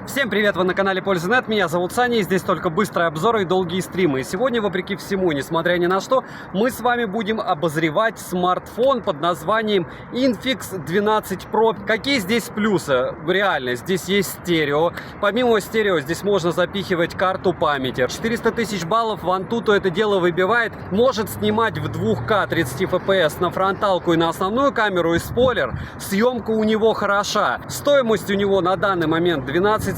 Всем привет, вы на канале Польза.нет, меня зовут Саня, и здесь только быстрые обзоры и долгие стримы. И сегодня, вопреки всему, несмотря ни на что, мы с вами будем обозревать смартфон под названием Infinix 12 Pro. Какие здесь плюсы? Реально, здесь есть стерео. Помимо стерео, здесь можно запихивать карту памяти. 400 тысяч баллов в Antutu это дело выбивает. Может снимать в 2К 30 FPS на фронталку и на основную камеру, и спойлер, съемка у него хороша. Стоимость у него на данный момент 12,5,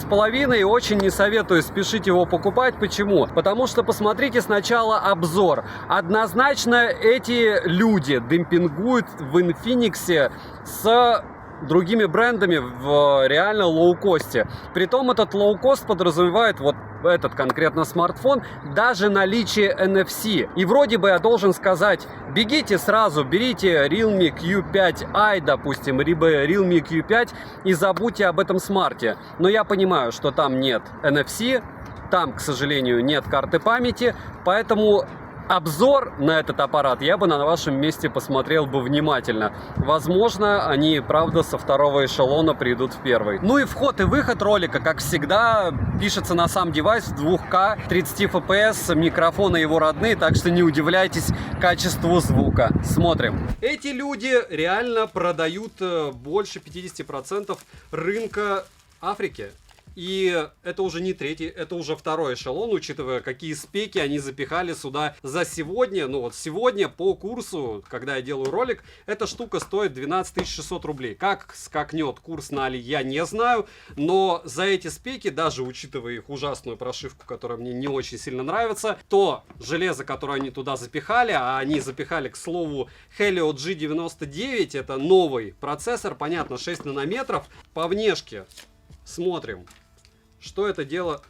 и очень не советую спешить его покупать. Почему? Потому что посмотрите сначала обзор. Однозначно эти люди демпингуют в Infinix с другими брендами в реально лоукосте. Притом этот лоукост подразумевает вот этот конкретно смартфон даже наличие NFC. И вроде бы я должен сказать, бегите сразу, берите Realme Q5i, допустим, либо Realme Q5 и забудьте об этом смарте. Но я понимаю, что там нет NFC, там, к сожалению, нет карты памяти, поэтому обзор на этот аппарат я бы на вашем месте посмотрел бы внимательно. Возможно, они, правда, со второго эшелона придут в первый. Ну и вход и выход ролика, как всегда, пишется на сам девайс в 2К, 30 FPS, микрофоны его родные, так что не удивляйтесь качеству звука. Смотрим. Эти люди реально продают больше 50% рынка Африки. И это уже не третий, это уже второй эшелон, учитывая, какие спеки они запихали сюда за сегодня. Ну вот сегодня по курсу, когда я делаю ролик, эта штука стоит 12 600 рублей. Как скакнет курс на Али, я не знаю. Но за эти спеки, даже учитывая их ужасную прошивку, которая мне не очень сильно нравится, то железо, которое они туда запихали, а они запихали, к слову, Helio G99, это новый процессор, понятно, 6 нанометров. По внешке смотрим, что это дело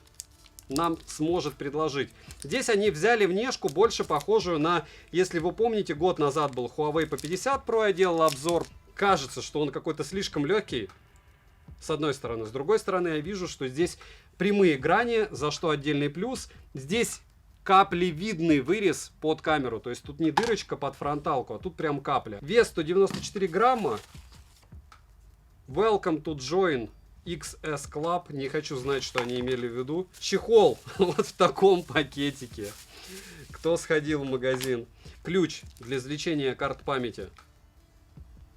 нам сможет предложить. Здесь они взяли внешку больше похожую на, если вы помните, год назад был Huawei P50 Pro, я делал обзор. Кажется, что он какой-то слишком легкий, с одной стороны. С другой стороны, я вижу, что здесь прямые грани, за что отдельный плюс. Здесь каплевидный вырез под камеру, то есть тут не дырочка под фронталку, а тут прям капля. Вес 194 грамма. Welcome to join XS Club. Не хочу знать, что они имели в виду. Чехол вот в таком пакетике. Кто сходил в магазин. Ключ для извлечения карт памяти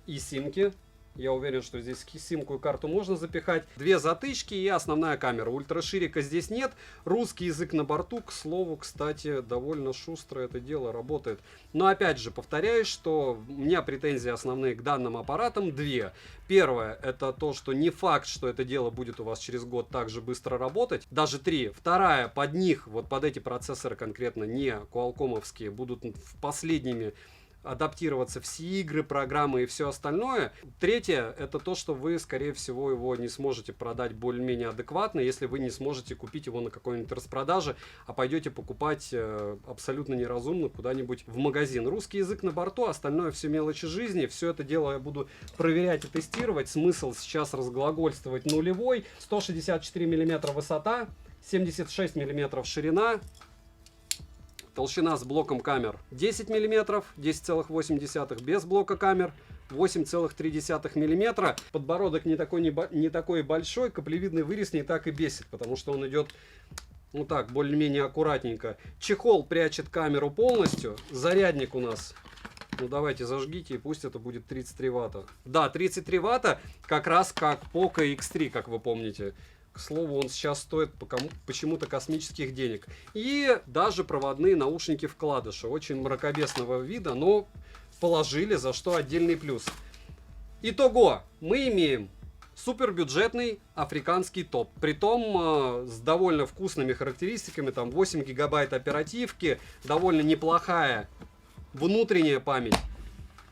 и симки. Я уверен, что здесь симку и карту можно запихать. Две затычки и основная камера. Ультраширика здесь нет. Русский язык на борту, к слову, кстати, довольно шустро это дело работает. Но опять же, повторяюсь, что у меня претензии основные к данным аппаратам две. Первое, это то, что не факт, что это дело будет у вас через год так же быстро работать. Даже три. Вторая, под них, вот под эти процессоры конкретно, не куалкомовские, будут последними адаптироваться все игры, программы и все остальное. Третье, это то, что вы, скорее всего, его не сможете продать более-менее адекватно, если вы не сможете купить его на какой-нибудь распродаже, а пойдете покупать абсолютно неразумно куда-нибудь в магазин. Русский язык на борту, остальное все мелочи жизни. Все это дело я буду проверять и тестировать. Смысл сейчас разглагольствовать нулевой. 164 мм высота, 76 мм ширина. Толщина с блоком камер 10 мм, 10,8, без блока камер 8,3 мм. Подбородок не такой большой, каплевидный вырез не так и бесит, потому что он идет, ну так, более-менее аккуратненько. Чехол прячет камеру полностью. Зарядник у нас, ну давайте зажгите, и пусть это будет 33 ватта. Да, 33 ватта, как раз как Poco X3, как вы помните. К слову, он сейчас стоит почему-то космических денег. И даже проводные наушники-вкладыши. Очень мракобесного вида, но положили, за что отдельный плюс. Итого, мы имеем супербюджетный африканский топ. Притом с довольно вкусными характеристиками. Там 8 гигабайт оперативки, довольно неплохая внутренняя память.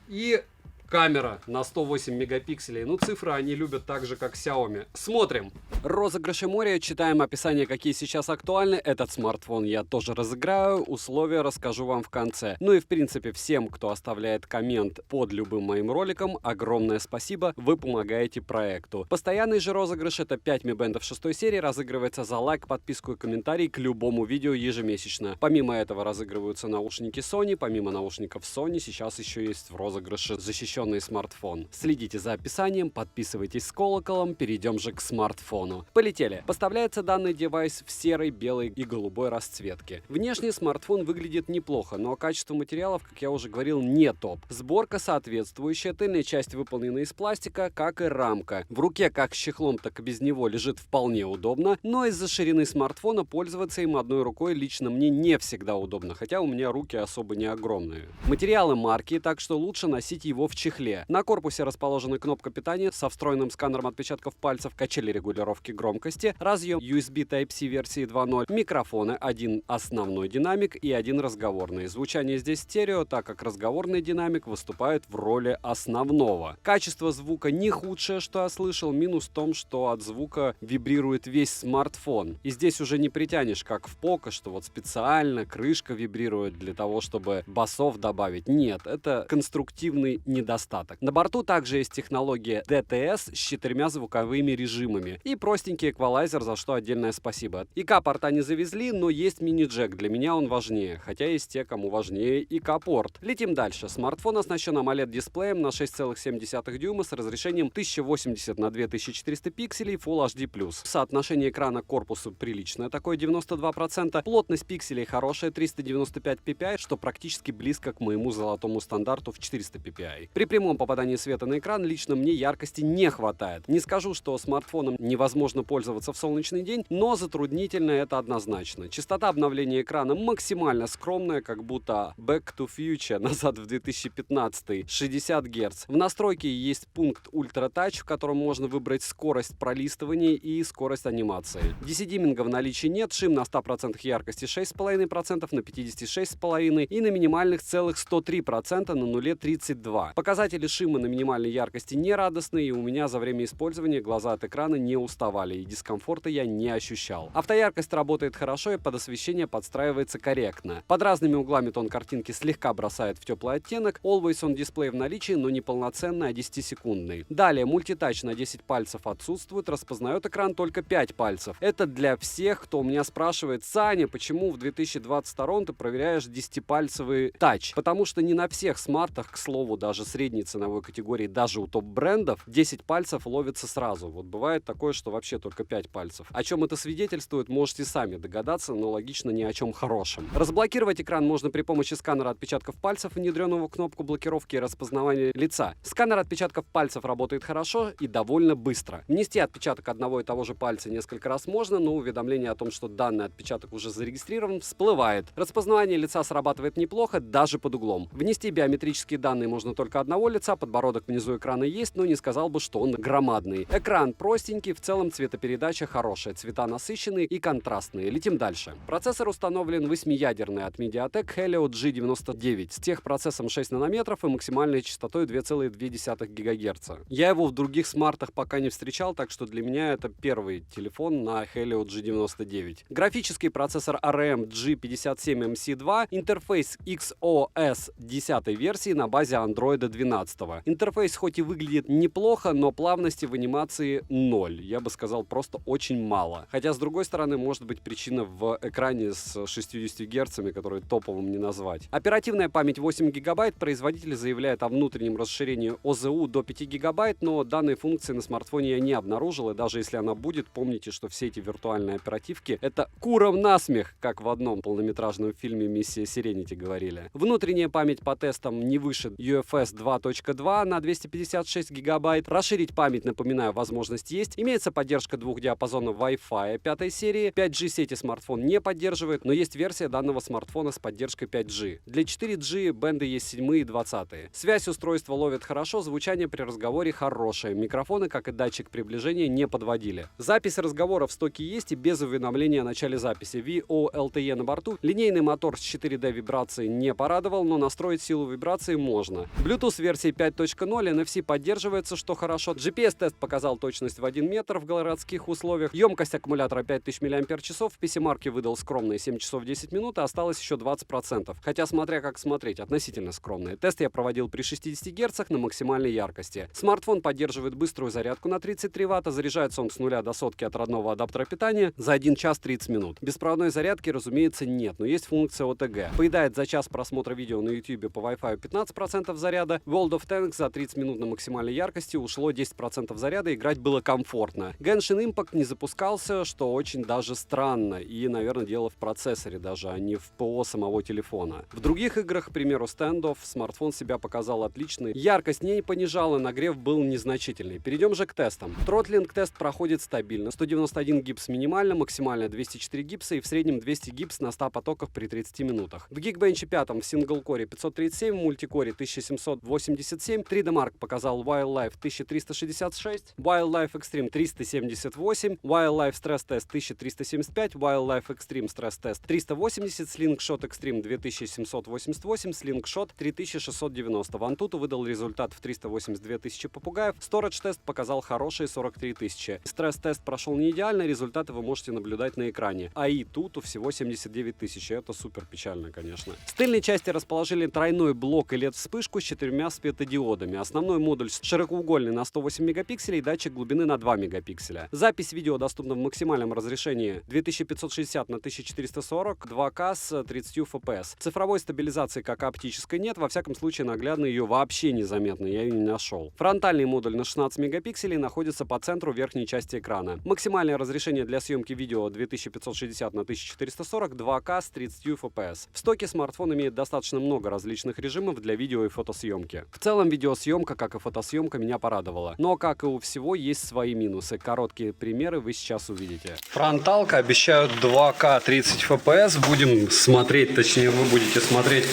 И камера на 108 мегапикселей. Ну, цифры они любят так же, как Xiaomi. Смотрим. Розыгрыши моря. Читаем описание, какие сейчас актуальны. Этот смартфон я тоже разыграю. Условия расскажу вам в конце. Ну и в принципе всем, кто оставляет коммент под любым моим роликом, огромное спасибо. Вы помогаете проекту. Постоянный же розыгрыш — это 5 Mi Band 6 серии. Разыгрывается за лайк, подписку и комментарий к любому видео ежемесячно. Помимо этого разыгрываются наушники Sony. Помимо наушников Sony сейчас еще есть в розыгрыше защищенные защищенный смартфон. Следите за описанием, подписывайтесь с колоколом, перейдем же к смартфону. Полетели. Поставляется данный девайс в серой, белой и голубой расцветке. Внешне смартфон выглядит неплохо, но качество материалов, как я уже говорил, не топ. Сборка соответствующая, тыльная часть выполнена из пластика, как и рамка. В руке как с чехлом, так и без него лежит вполне удобно, но из-за ширины смартфона пользоваться им одной рукой лично мне не всегда удобно, хотя у меня руки особо не огромные. Материалы марки, так что лучше носить его в чехле. На корпусе расположена кнопка питания со встроенным сканером отпечатков пальцев, качели регулировки громкости, разъем USB Type-C версии 2.0, микрофоны, один основной динамик и один разговорный. Звучание здесь стерео, так как разговорный динамик выступает в роли основного. Качество звука не худшее, что я слышал, минус в том, что от звука вибрирует весь смартфон. И здесь уже не притянешь, как в Poco, что вот специально крышка вибрирует для того, чтобы басов добавить. Нет, это конструктивный недостаток. На борту также есть технология DTS с 4 звуковыми режимами и простенький эквалайзер, за что отдельное спасибо. ИК-порта не завезли, но есть мини-джек, для меня он важнее, хотя есть те, кому важнее ИК-порт. Летим дальше. Смартфон оснащен AMOLED-дисплеем на 6,7 дюйма с разрешением 1080 на 2400 пикселей Full HD+. Соотношение экрана к корпусу приличное, такое 92%. Плотность пикселей хорошая, 395 ppi, что практически близко к моему золотому стандарту в 400 ppi. При прямом попадании света на экран лично мне яркости не хватает. Не скажу, что смартфоном невозможно пользоваться в солнечный день, но затруднительно это однозначно. Частота обновления экрана максимально скромная, как будто Back to Future, назад в 2015, 60 Гц. В настройке есть пункт Ultra Touch, в котором можно выбрать скорость пролистывания и скорость анимации. DC-диминга в наличии нет, шим на 100% яркости 6,5%, на 56,5% и на минимальных целых 103%, на нуле 32%. Показатели шима на минимальной яркости не радостные, и у меня за время использования глаза от экрана не уставали, и дискомфорта я не ощущал. Автояркость работает хорошо, и под освещение подстраивается корректно. Под разными углами тон картинки слегка бросает в теплый оттенок. Always on дисплей в наличии, но не полноценный, а 10-секундный. Далее, мультитач на 10 пальцев отсутствует, распознает экран только 5 пальцев. Это для всех, кто у меня спрашивает: Саня, почему в 2022 ты проверяешь 10-пальцевый тач? Потому что не на всех смартах, к слову, даже средней ценовой категории, даже у топ-брендов, 10 пальцев ловится сразу. Вот бывает такое, что вообще только 5 пальцев. О чем это свидетельствует, можете сами догадаться, но логично ни о чем хорошем. Разблокировать экран можно при помощи сканера отпечатков пальцев, внедренного в кнопку блокировки и распознавания лица. Сканер отпечатков пальцев работает хорошо и довольно быстро. Внести отпечаток одного и того же пальца несколько раз можно, но уведомление о том, что данный отпечаток уже зарегистрирован, всплывает. Распознавание лица срабатывает неплохо, даже под углом. Внести биометрические данные можно только одного лица, подбородок внизу экрана есть, но не сказал бы, что он громадный. Экран простенький, в целом цветопередача хорошая, цвета насыщенные и контрастные. Летим дальше. Процессор установлен 8-ядерный от MediaTek Helio G99 с техпроцессом 6 нанометров и максимальной частотой 2,2 ГГц. Я его в других смартах пока не встречал, так что для меня это первый телефон на Helio G99. Графический процессор ARM G57MC2, интерфейс XOS 10 версии на базе Android 12. Интерфейс хоть и выглядит неплохо, но плавности в анимации 0. Я бы сказал, просто очень мало. Хотя, с другой стороны, может быть причина в экране с 60 Гц, который топовым не назвать. Оперативная память 8 ГБ. Производитель заявляет о внутреннем расширении ОЗУ до 5 ГБ, но данной функции на смартфоне я не обнаружил, и даже если она будет, помните, что все эти виртуальные оперативки — это курам насмех, как в одном полнометражном фильме «Миссия Serenity» говорили. Внутренняя память по тестам не выше UFS 2.2 на 256 ГБ. Расширить память, напоминаю, возможность есть. Имеется поддержка двух диапазонов Wi-Fi 5 серии. 5G сети смартфон не поддерживает, но есть версия данного смартфона с поддержкой 5G. Для 4G бенды есть 7 и 20. Связь устройства ловит хорошо, звучание при разговоре хорошее. Микрофоны, как и датчик приближения, не подводили. Запись разговора в стоке есть и без уведомления о начале записи. VO-LTE на борту. Линейный мотор с 4D вибрацией не порадовал, но настроить силу вибрации можно. Bluetooth версии 5.0, NFC поддерживается, что хорошо. GPS-тест показал точность в 1 метр в городских условиях. Емкость аккумулятора 5000 мАч. В PC-марке выдал скромные 7 часов 10 минут, а осталось еще 20%. Хотя, смотря как смотреть, относительно скромные. Тест я проводил при 60 Гц на максимальной яркости. Смартфон поддерживает быструю зарядку на 33 Вт. Заряжается он с 0 до сотки от родного адаптера питания за 1 час 30 минут. Беспроводной зарядки, разумеется, нет, но есть функция ОТГ. Поедает за час просмотра видео на YouTube по Wi-Fi 15% заряда, World of Tanks за 30 минут на максимальной яркости ушло 10% заряда, играть было комфортно. Genshin Impact не запускался, что очень даже странно, и, наверное, дело в процессоре даже, а не в ПО самого телефона. В других играх, к примеру, Standoff, смартфон себя показал отлично, яркость не понижала, нагрев был незначительный. Перейдем же к тестам. Тротлинг тест проходит стабильно. 191 гипс минимально, максимально 204 гипса и в среднем 200 гипс на 100 потоках при 30 минутах. В Geekbench 5 в синглкоре 537, в мультикоре 1787, 3D Mark показал Wildlife 1366, Wildlife Extreme 378, Wildlife Stress Test 1375, Wildlife Extreme Stress Test 380, Slingshot Extreme 2788, Slingshot 3690. В Antutu выдал результат в 382 тысячи попугаев, Storage тест показал хорошие 43 тысячи. Стресс-тест прошел не идеально, результаты вы можете наблюдать на экране. АИ Туту всего 79 тысяч, это супер печально, конечно. С тыльной части расположили тройной блок и LED-вспышку с 4 светодиодами. Основной модуль широкоугольный на 108 мегапикселей, датчик глубины на 2 мегапикселя. Запись видео доступна в максимальном разрешении 2560 на 1440, 2К с 30 FPS. Цифровой стабилизации как оптической нет, во всяком случае наглядно ее вообще незаметно, я ее не нашел. Фронтальный модуль на 16 мегапикселей находится по центру верхней части экрана. Максимальное разрешение для съемки видео 2560 на 1440, 2К с 30 FPS. В стоке смартфон имеет достаточно много различных режимов для видео и фотосъемки. В целом видеосъемка, как и фотосъемка, меня порадовала. Но, как и у всего, есть свои минусы. Короткие примеры вы сейчас увидите. Фронталка обещают 2К 30 FPS. Будем смотреть, точнее вы будете смотреть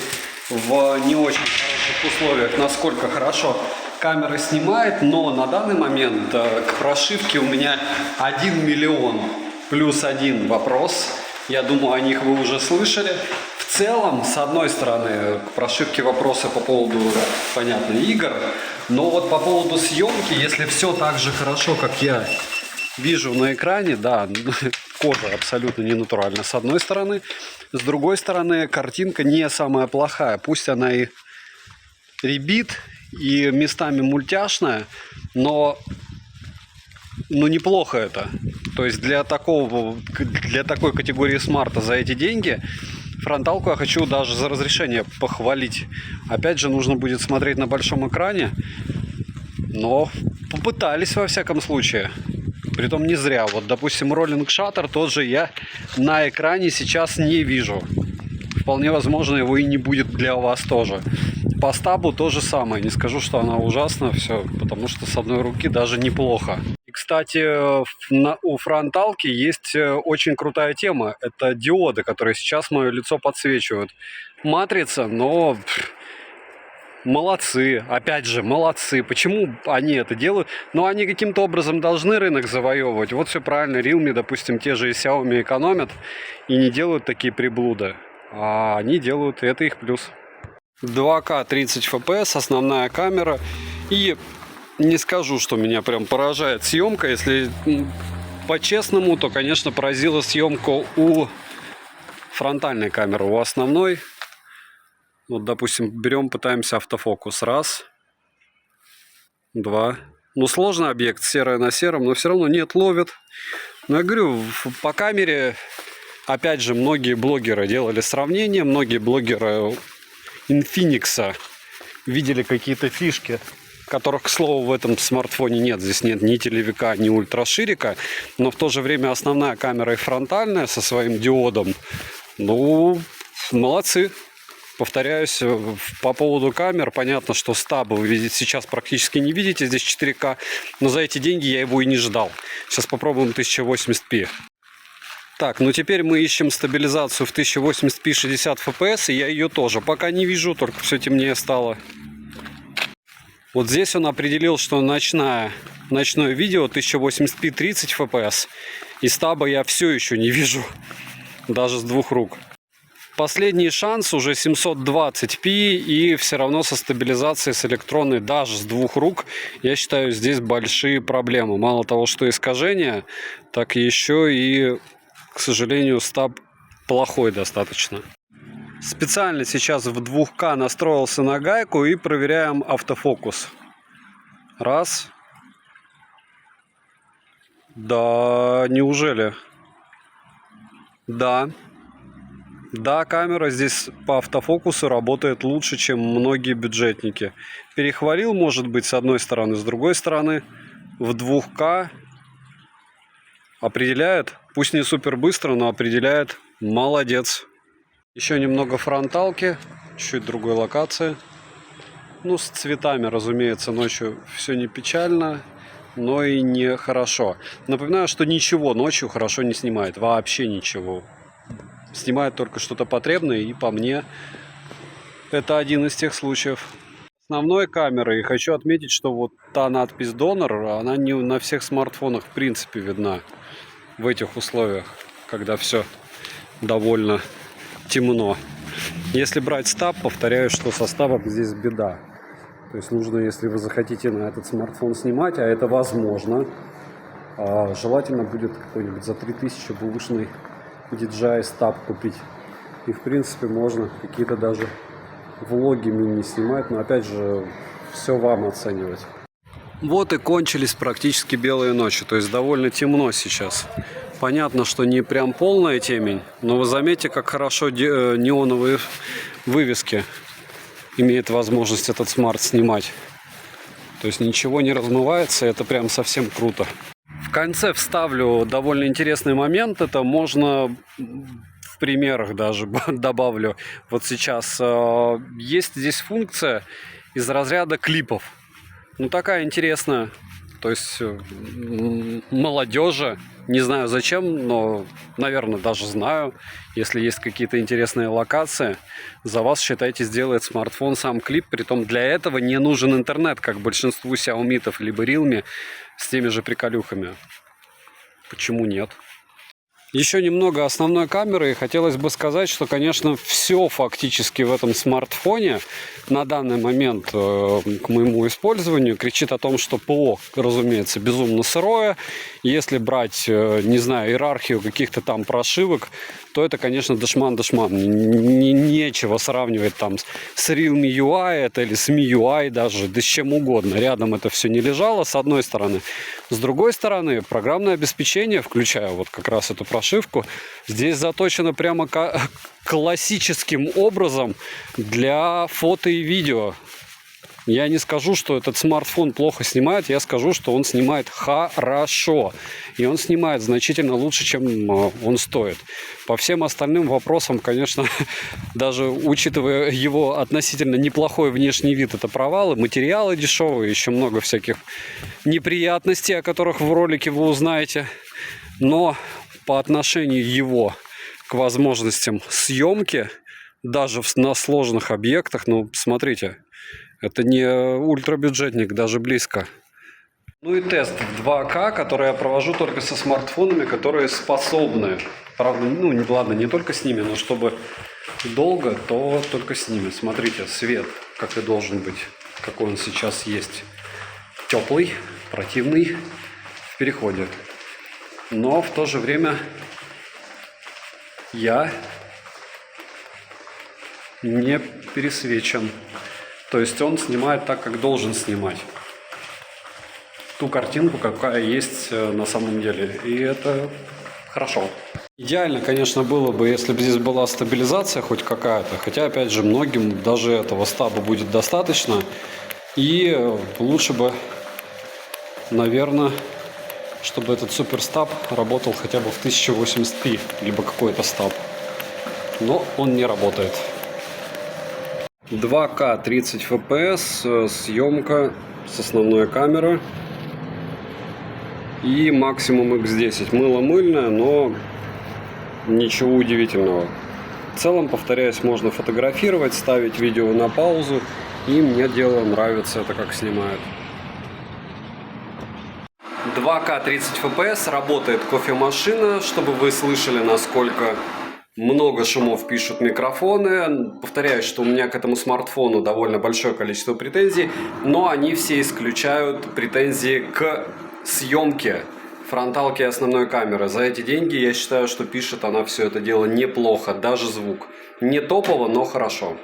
в не очень хороших условиях, насколько хорошо камера снимает, но на данный момент к прошивке у меня 1 миллион плюс один вопрос. Я думаю, о них вы уже слышали. В целом, с одной стороны, к прошивке вопросы по поводу, понятно, игр, но вот по поводу съемки, если все так же хорошо, как я вижу на экране, да, кожа абсолютно не натуральна с одной стороны, с другой стороны, картинка не самая плохая, пусть она и ребит, и местами мультяшная, но неплохо это. То есть для такой категории смарта за эти деньги фронталку я хочу даже за разрешение похвалить. Опять же, нужно будет смотреть на большом экране, но попытались во всяком случае. Притом не зря. Вот, допустим, Rolling Shutter тот же я на экране сейчас не вижу. Вполне возможно, его и не будет для вас тоже. По стабу то же самое. Не скажу, что она ужасна, все, потому что с одной руки даже неплохо. И, кстати, у фронталки есть очень крутая тема. Это диоды, которые сейчас мое лицо подсвечивают. Матрица, но молодцы. Опять же, молодцы. Почему они это делают? Но они каким-то образом должны рынок завоевывать. Вот все правильно. Realme, допустим, те же и Xiaomi экономят и не делают такие приблуды. А они делают, и это их плюс. 2К 30 FPS, основная камера. И не скажу, что меня прям поражает съемка. Если по-честному, то, конечно, поразила съемка у фронтальной камеры. У основной, вот, допустим, берем, пытаемся автофокус. Раз, два. Ну, сложный объект, серое на сером, но все равно нет, ловит. Но я говорю, по камере, опять же, многие блогеры делали сравнение, многие блогеры Infinix видели какие-то фишки, которых, к слову, в этом смартфоне нет. Здесь нет ни телевика, ни ультраширика, но в то же время основная камера и фронтальная со своим диодом. Ну, молодцы. Повторяюсь, по поводу камер, понятно, что стаба вы видите сейчас практически не видите, здесь 4К, но за эти деньги я его и не ждал. Сейчас попробуем 1080p. Так, ну теперь мы ищем стабилизацию в 1080p 60 FPS, и я ее тоже пока не вижу, только все темнее стало. Вот здесь он определил, что ночное видео 1080p 30 FPS, и стаба я все еще не вижу, даже с двух рук. Последний шанс уже 720p, и все равно со стабилизацией с электронной даже с двух рук, я считаю, здесь большие проблемы. Мало того, что искажения, так еще и, к сожалению, стаб плохой достаточно. Специально сейчас в 2К настроился на гайку и проверяем автофокус. Раз. Да, неужели? Да. Да, камера здесь по автофокусу работает лучше, чем многие бюджетники. Перехвалил, может быть, с одной стороны, с другой стороны в 2К определяет, пусть не супер быстро, но определяет. Молодец. Еще немного фронталки, чуть другой локации. Ну, с цветами, разумеется, ночью все не печально, но и не хорошо. Напоминаю, что ничего ночью хорошо не снимает, вообще ничего. Снимает только что-то потребное, и по мне это один из тех случаев. Основной камерой хочу отметить, что вот та надпись «Донор», она не на всех смартфонах в принципе видна в этих условиях, когда все довольно темно. Если брать стаб, повторяю, что со стабом здесь беда. То есть нужно, если вы захотите на этот смартфон снимать, а это возможно, желательно будет какой-нибудь за 3000 бэушный DJI стаб купить. И в принципе можно какие-то даже влоги мини снимать, но опять же все вам оценивать. Вот и кончились практически белые ночи, то есть довольно темно сейчас. Понятно, что не прям полная темень, но вы заметите, как хорошо неоновые вывески имеет возможность этот смарт снимать. То есть ничего не размывается, это прям совсем круто. В конце вставлю довольно интересный момент, это можно в примерах даже добавлю. Вот сейчас есть здесь функция из разряда клипов. Ну такая интересная. То есть молодежи, не знаю зачем, но, наверное, даже знаю, если есть какие-то интересные локации, за вас, считайте, сделает смартфон сам клип, притом для этого не нужен интернет, как большинству Xiaomi либо Realme с теми же приколюхами. Почему нет? Еще немного основной камеры, и хотелось бы сказать, что, конечно, все фактически в этом смартфоне на данный момент к моему использованию кричит о том, что ПО, разумеется, безумно сырое. Если брать, не знаю, иерархию каких-то там прошивок, то это, конечно, дошман-дошман. Нечего сравнивать там с Realme UI это или с MIUI даже, да с чем угодно. Рядом это все не лежало, с одной стороны. С другой стороны, программное обеспечение, включая вот как раз эту прошивку, здесь заточено прямо классическим образом для фото и видео. Я не скажу, что этот смартфон плохо снимает, я скажу, что он снимает хорошо. И он снимает значительно лучше, чем он стоит. По всем остальным вопросам, конечно, даже учитывая его относительно неплохой внешний вид, это провалы, материалы дешевые, еще много всяких неприятностей, о которых в ролике вы узнаете. Но по отношению его к возможностям съемки, даже на сложных объектах, ну, смотрите, это не ультрабюджетник, даже близко. Ну и тест в 2К, который я провожу только со смартфонами, которые способны. Правда, ну ладно, не только с ними, но чтобы долго, то только с ними. Смотрите, свет, как и должен быть, какой он сейчас есть. Теплый, противный, в переходе. Но в то же время я не пересвечен. То есть он снимает так, как должен снимать. Ту картинку, какая есть на самом деле. И это хорошо. Идеально, конечно, было бы, если бы здесь была стабилизация хоть какая-то. Хотя, опять же, многим даже этого стаба будет достаточно. И лучше бы, наверное, чтобы этот суперстаб работал хотя бы в 1080p. Либо какой-то стаб. Но он не работает. 2К 30 FPS, съемка с основной камеры и максимум X10. Мыло мыльное, но ничего удивительного. В целом, повторяюсь, можно фотографировать, ставить видео на паузу, и мне дело нравится это, как снимает. 2К 30 FPS, работает кофемашина, чтобы вы слышали, насколько много шумов пишут микрофоны. Повторяю, что у меня к этому смартфону довольно большое количество претензий, но они все исключают претензии к съемке фронталки основной камеры. За эти деньги я считаю, что пишет она все это дело неплохо, даже звук. Не топово, но хорошо.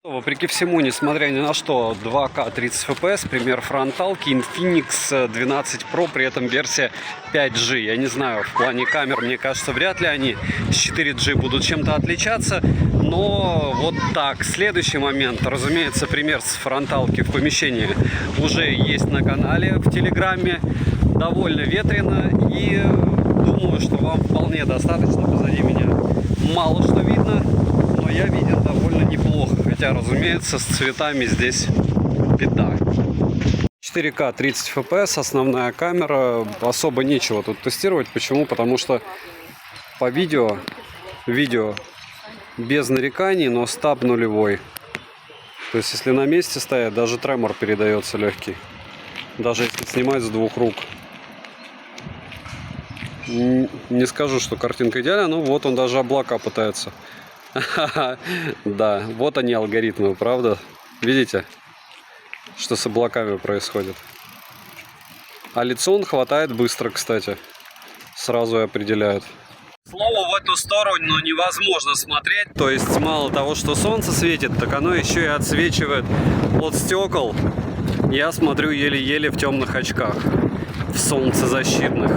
Вопреки всему, несмотря ни на что, 2К 30 FPS, пример фронталки Infinix 12 Pro, при этом версия 5G. Я не знаю, в плане камер, мне кажется, вряд ли они с 4G будут чем-то отличаться, но вот так. Следующий момент, разумеется, пример с фронталки в помещении уже есть на канале в Телеграме, довольно ветрено, и думаю, что вам вполне достаточно. Позади меня мало что видно, но я виден довольно неплохо, хотя, разумеется, с цветами здесь беда. 4К 30 FPS, основная камера, особо нечего тут тестировать. Почему? Потому что по видео без нареканий, но стаб нулевой. То есть, если на месте стоять, даже тремор передается легкий, даже если снимать с двух рук. Не скажу, что картинка идеальна, но вот он даже облака пытается. Да, вот они алгоритмы, правда? Видите, что с облаками происходит? А лицо он хватает быстро, кстати. Сразу и определяет. Слово в эту сторону невозможно смотреть. То есть мало того, что солнце светит, так оно еще и отсвечивает от стекол. Я смотрю еле-еле в темных очках, в солнцезащитных.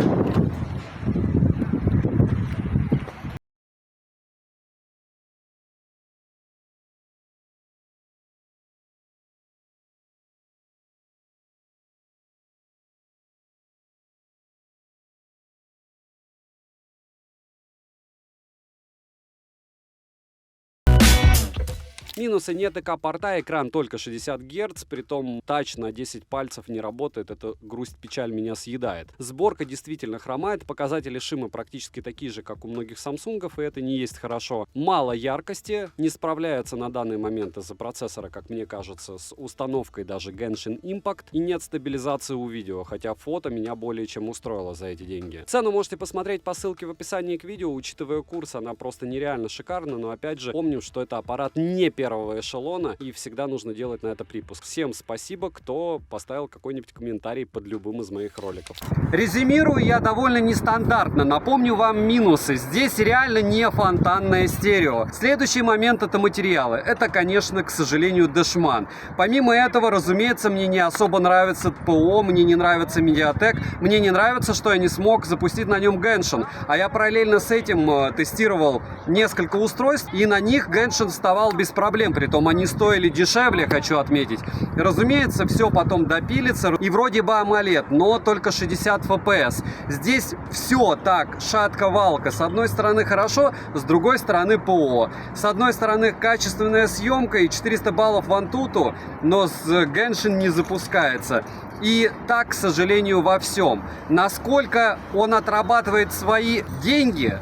Минусы: нет ЭК-порта, экран только 60 Гц, притом тач на 10 пальцев не работает, это грусть-печаль меня съедает. Сборка действительно хромает, показатели шима практически такие же, как у многих самсунгов, и это не есть хорошо. Мало яркости, не справляется на данный момент из-за процессора, как мне кажется, с установкой даже Genshin Impact, и нет стабилизации у видео, хотя фото меня более чем устроило за эти деньги. Цену можете посмотреть по ссылке в описании к видео, учитывая курс, она просто нереально шикарна, но опять же помню, что это аппарат не первого эшелона, и всегда нужно делать на это припуск. Всем спасибо, кто поставил какой-нибудь комментарий под любым из моих роликов. Резюмирую я довольно нестандартно. Напомню вам минусы. Здесь реально не фонтанное стерео. Следующий момент — это материалы. Это, конечно, к сожалению, дешман. Помимо этого, разумеется, мне не особо нравится ПО, мне не нравится Mediatek, мне не нравится, что я не смог запустить на нем Genshin. А я параллельно с этим тестировал несколько устройств, и на них Genshin вставал без проблем. Притом они стоили дешевле, хочу отметить. И, разумеется, все потом допилится. И вроде бы AMOLED, но только 60 FPS. Здесь все так, шатко-валко. С одной стороны хорошо, с другой стороны ПО. С одной стороны качественная съемка и 400 баллов в Antutu, но с Genshin не запускается. И так, к сожалению, во всем. Насколько он отрабатывает свои деньги?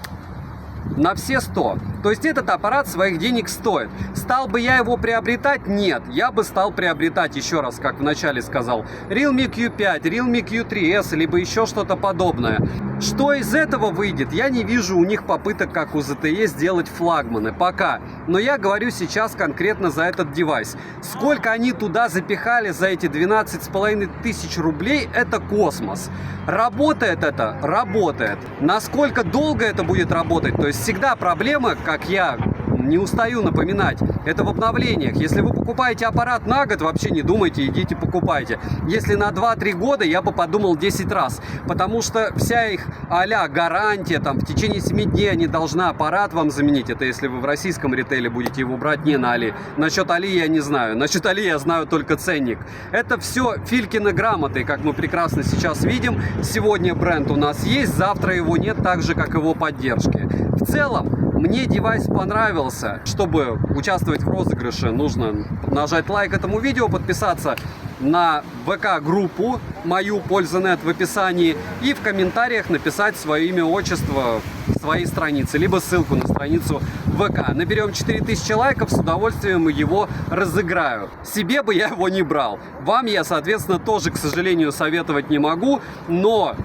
На все 100. То есть этот аппарат своих денег стоит. Стал бы я его приобретать? Нет. Я бы стал приобретать, еще раз, как вначале сказал, Realme Q5, Realme Q3S, либо еще что-то подобное. Что из этого выйдет? Я не вижу у них попыток, как у ZTE, сделать флагманы. Пока. Но я говорю сейчас конкретно за этот девайс. Сколько они туда запихали за эти 12,5 тысяч рублей, это космос. Работает это? Работает. Насколько долго это будет работать? То есть всегда проблема, как я не устаю напоминать, это в обновлениях. Если вы покупаете аппарат на год, вообще не думайте, идите покупайте. Если на 2-3 года, я бы подумал 10 раз. Потому что вся их а-ля гарантия, там, в течение 7 дней они должны аппарат вам заменить. Это если вы в российском ритейле будете его брать, не на Али. Насчет Али я не знаю. Насчет Али я знаю только ценник. Это все Филькины грамоты, как мы прекрасно сейчас видим. Сегодня бренд у нас есть, завтра его нет, так же, как его поддержки. В целом, мне девайс понравился. Чтобы участвовать в розыгрыше, нужно нажать лайк этому видео, подписаться на ВК-группу мою Пользанет в описании и в комментариях написать свое имя, отчество своей страницы, либо ссылку на страницу ВК. Наберем 4000 лайков, с удовольствием его разыграю. Себе бы я его не брал. Вам я, соответственно, тоже, к сожалению, советовать не могу, но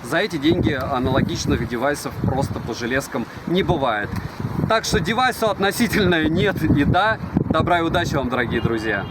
за эти деньги аналогичных девайсов просто по железкам не бывает. Так что девайсу относительно нет и да. Добра и удачи вам, дорогие друзья.